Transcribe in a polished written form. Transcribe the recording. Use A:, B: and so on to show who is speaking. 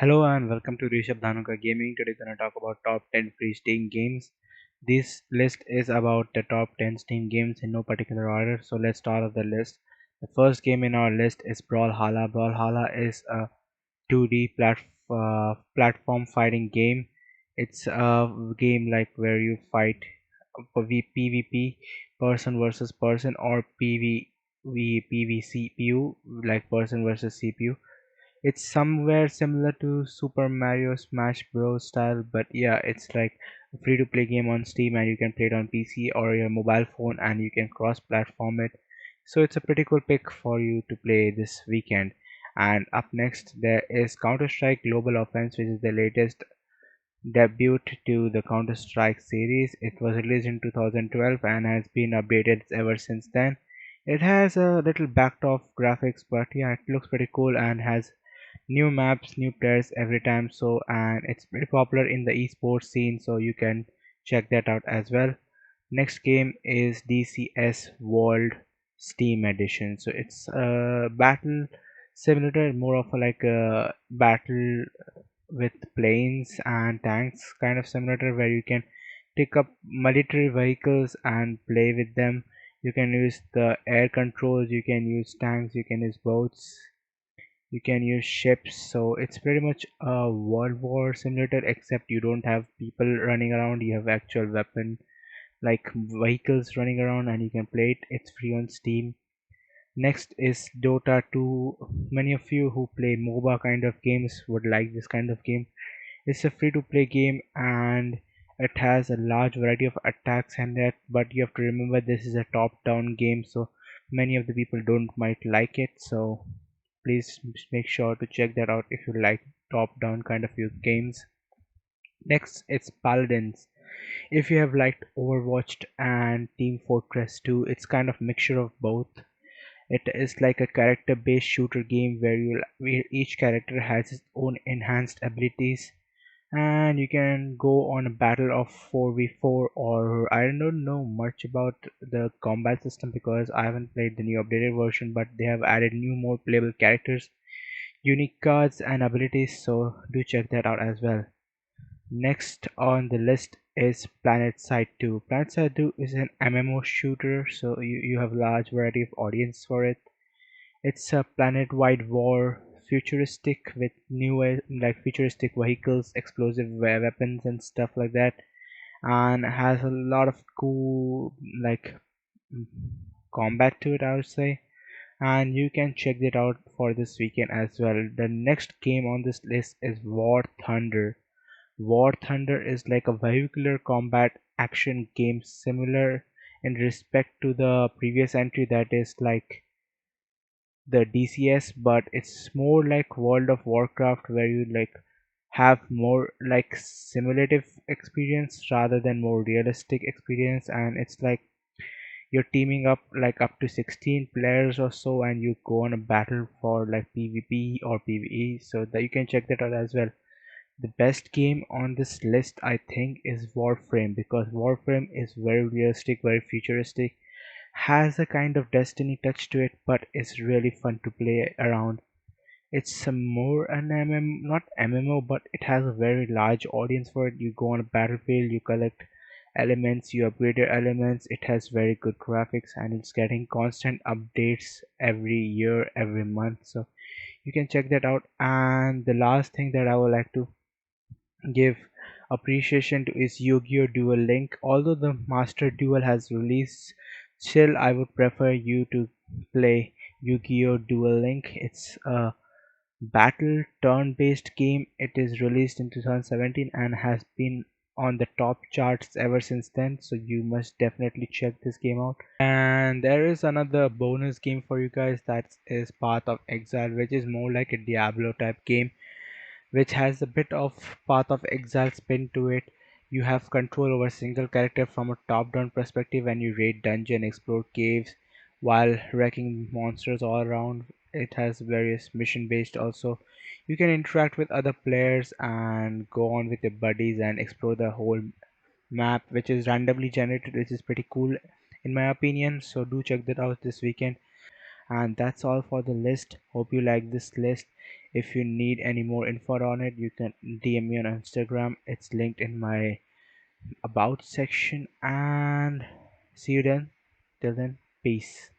A: Hello and welcome to Rishabh Dhanuka Gaming. Today we're gonna talk about top 10 free Steam games. This list is about the top 10 Steam games in no particular order. So let's start off the list. The first game in our list is Brawlhalla. Brawlhalla is a 2D platform fighting game. It's a game like where you fight for PvP, person versus person, or PvCPU, like person versus CPU. It's somewhere similar to Super Mario Smash Bros. Style, but yeah, it's like a free to play game on Steam and you can play it on PC or your mobile phone and you can cross platform it. So it's a pretty cool pick for you to play this weekend. And up next, there is Counter Strike Global Offense, which is the latest debut to the Counter Strike series. It was released in 2012 and has been updated ever since then. It has a little backed off graphics, but yeah, it looks pretty cool and has new maps, new players every time. So, and it's pretty popular in the esports scene, so you can check that out as well. Next game is DCS World Steam Edition. So it's a battle simulator, more of a, like a battle with planes and tanks kind of simulator where you can pick up military vehicles and play with them. You can use the air controls, you can use tanks, you can use boats, you can use ships. So it's pretty much a world war simulator, except you don't have people running around, you have actual weapon like vehicles running around and you can play it. It's free on Steam. Next is Dota 2. Many of you who play MOBA kind of games would like this kind of game. It's a free to play game and it has a large variety of attacks and that, but you have to remember this is a top down game, so many of the people don't might like it. So please make sure to check that out if you like top down kind of games. Next it's Paladins. If you have liked Overwatch and Team Fortress 2, it's kind of mixture of both. It is like a character based shooter game where each character has its own enhanced abilities and you can go on a battle of 4v4. Or I don't know much about the combat system because I haven't played the new updated version, but they have added new more playable characters, unique cards and abilities, so do check that out as well. Next on the list is Planetside 2. Planetside 2 is an MMO shooter, so you have large variety of audience for it. It's a planet-wide war, futuristic with new like futuristic vehicles, explosive weapons and stuff like that, and has a lot of cool like mm, combat to it, I would say. And you can check it out for this weekend as well. The next game on this list is War Thunder. War Thunder is like a vehicular combat action game similar in respect to the previous entry, that is like the DCS, but it's more like World of Warcraft where you like have more like simulative experience rather than more realistic experience. And it's like you're teaming up like up to 16 players or so and you go on a battle for like PvP or PvE, so that you can check that out as well. The best game on this list I think is Warframe, because Warframe is very realistic, very futuristic, has a kind of Destiny touch to it, but it's really fun to play around. It's some more an not MMO, but it has a very large audience for it. You go on a battlefield, you collect elements, you upgrade your elements. It has very good graphics and it's getting constant updates every year, every month. So you can check that out. And the last thing that I would like to give appreciation to is Yu-Gi-Oh! Duel Link. Although the Master Duel has released, still I would prefer you to play Yu-Gi-Oh! Duel Link. It's a battle turn-based game. It is released in 2017 and has been on the top charts ever since then, so you must definitely check this game out. And there is another bonus game for you guys, that is Path of Exile, which is more like a Diablo type game, which has a bit of Path of Exile spin to it. You have control over a single character from a top-down perspective and you raid dungeon, explore caves while wrecking monsters all around. It has various mission based also. You can interact with other players and go on with your buddies and explore the whole map, which is randomly generated, which is pretty cool in my opinion. So do check that out this weekend. And that's all for the list. Hope you like this list. If you need any more info on it, you can DM me on Instagram. It's linked in my about section. And see you then. Till then, peace.